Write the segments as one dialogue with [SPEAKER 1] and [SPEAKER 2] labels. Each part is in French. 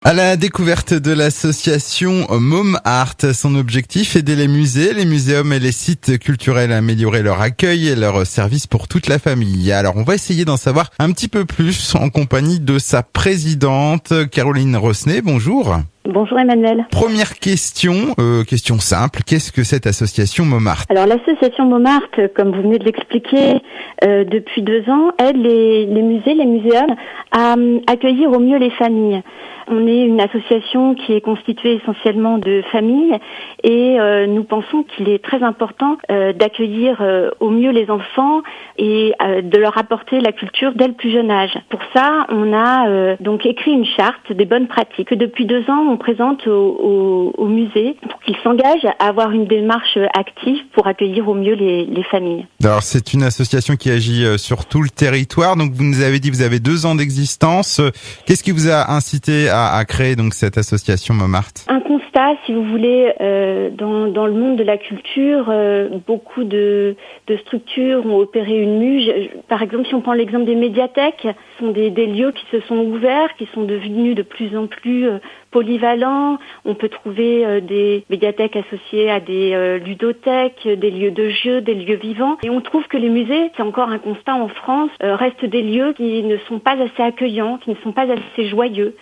[SPEAKER 1] À la découverte de l'association Môme Art, son objectif, aider les musées, les muséums et les sites culturels à améliorer leur accueil et leur service pour toute la famille. Alors, on va essayer d'en savoir un petit peu plus en compagnie de sa présidente, Caroline Rosnet. Bonjour.
[SPEAKER 2] Bonjour Emmanuel.
[SPEAKER 1] Première question simple. Qu'est-ce que cette association Môme Art ?
[SPEAKER 2] Alors l'association Môme Art, comme vous venez de l'expliquer, depuis 2 ans, aide les musées, les muséums à accueillir au mieux les familles. On est une association qui est constituée essentiellement de familles et nous pensons qu'il est très important d'accueillir au mieux les enfants et de leur apporter la culture dès le plus jeune âge. Pour ça, on a donc écrit une charte des bonnes pratiques que depuis 2 ans on présente au musée pour qu'ils s'engagent à avoir une démarche active pour accueillir au mieux les familles.
[SPEAKER 1] Alors c'est une association qui agit sur tout le territoire. Donc vous nous avez dit vous avez 2 ans d'existence. Qu'est-ce qui vous a incité à créer donc cette association Môme Art ?
[SPEAKER 2] Un constat, si vous voulez, dans le monde de la culture, beaucoup de structures ont opéré une mue. Par exemple, si on prend l'exemple des médiathèques, ce sont des lieux qui se sont ouverts, qui sont devenus de plus en plus polyvalents. On peut trouver des médiathèques associées à des ludothèques, des lieux de jeu, des lieux vivants. Et on trouve que les musées, c'est encore un constat en France, restent des lieux qui ne sont pas assez accueillants, qui ne sont pas assez joyeux.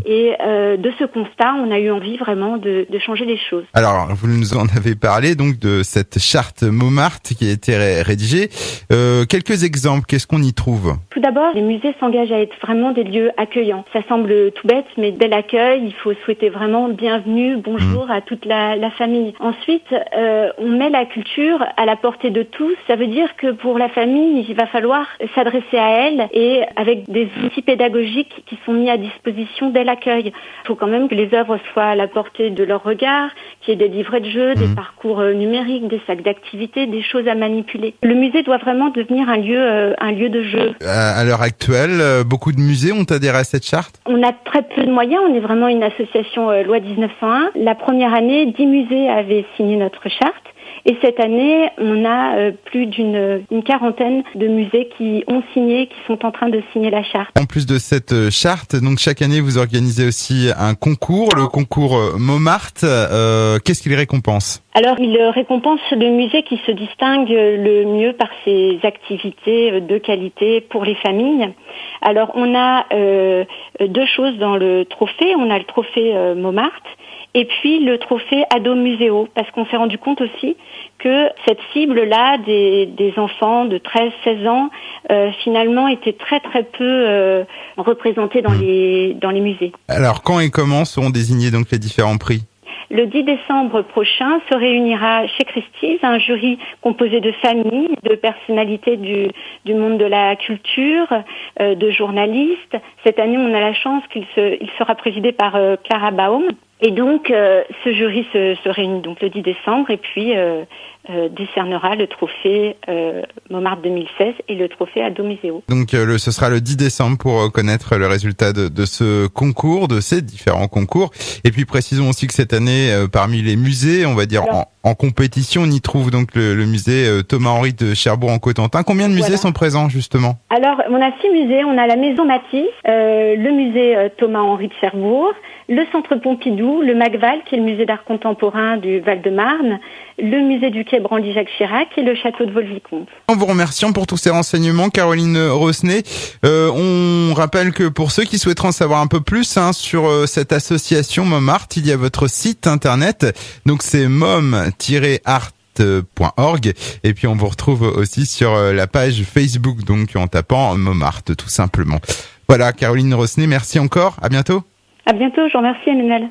[SPEAKER 2] Et de ce constat, on a eu envie vraiment de changer les choses.
[SPEAKER 1] Alors, vous nous en avez parlé donc de cette charte Môme Art qui a été rédigée. Quelques exemples, qu'est-ce qu'on y trouve ?
[SPEAKER 2] Tout d'abord, les musées s'engagent à être vraiment des lieux accueillants. Ça semble tout bête, mais dès l'accueil, il faut souhaiter vraiment bienvenue, bonjour à toute la famille. Ensuite, on met la culture à la portée de tous. Ça veut dire que pour la famille, il va falloir s'adresser à elle et avec des outils pédagogiques qui sont mis à disposition dès l'accueil. Il faut quand même que les œuvres soient à la portée de leur regard, qu'il y ait des livrets de jeux, des parcours numériques, des sacs d'activités, des choses à manipuler. Le musée doit vraiment devenir un lieu de jeu.
[SPEAKER 1] À l'heure actuelle, beaucoup de musées ont adhéré à cette charte ?
[SPEAKER 2] On a très peu de moyens, on est vraiment une association loi 1901. La première année, 10 musées avaient signé notre charte. Et cette année, on a plus d'une quarantaine de musées qui ont signé, qui sont en train de signer la charte.
[SPEAKER 1] En plus de cette charte, donc chaque année, vous organisez aussi un concours, le concours Môme Art. Qu'est-ce qu'il récompense ?
[SPEAKER 2] Alors, il récompense le musée qui se distingue le mieux par ses activités de qualité pour les familles. Alors, on a 2 choses dans le trophée. On a le trophée Môme Art. Et puis le trophée Ado Muséo, parce qu'on s'est rendu compte aussi que cette cible-là des enfants de 13-16 ans, finalement, était très très peu représentée dans les musées.
[SPEAKER 1] Alors quand et comment seront désignés donc les différents prix ?
[SPEAKER 2] Le 10 décembre prochain se réunira chez Christie's un jury composé de familles, de personnalités du monde de la culture, de journalistes. Cette année, on a la chance qu'il sera présidé par Clara Baum. Et donc, ce jury se réunit donc le 10 décembre et puis décernera le trophée Môme Art 2016 et le trophée Ado Muséo.
[SPEAKER 1] Donc, ce sera le 10 décembre pour connaître le résultat de ce concours, de ces différents concours. Et puis, précisons aussi que cette année, parmi les musées, on va dire en compétition, on y trouve donc le musée Thomas-Henry de Cherbourg en Cotentin. Combien de musées sont présents, justement ?
[SPEAKER 2] Alors, on a 6 musées. On a la Maison Matisse, le musée Thomas-Henry de Cherbourg, le Centre Pompidou, le MACVAL, qui est le musée d'art contemporain du Val-de-Marne, le musée du quai Branly-Jacques Chirac et le château de Vaux-le-Vicomte.
[SPEAKER 1] En vous remerciant pour tous ces renseignements, Caroline Rosnet. On rappelle que pour ceux qui souhaiteraient en savoir un peu plus sur cette association Môme Art, il y a votre site internet, donc c'est môme-art.org, et puis on vous retrouve aussi sur la page Facebook, donc en tapant Môme Art tout simplement. Voilà, Caroline Rosnet, merci encore, à bientôt.
[SPEAKER 2] À bientôt, je vous remercie Emmanuel.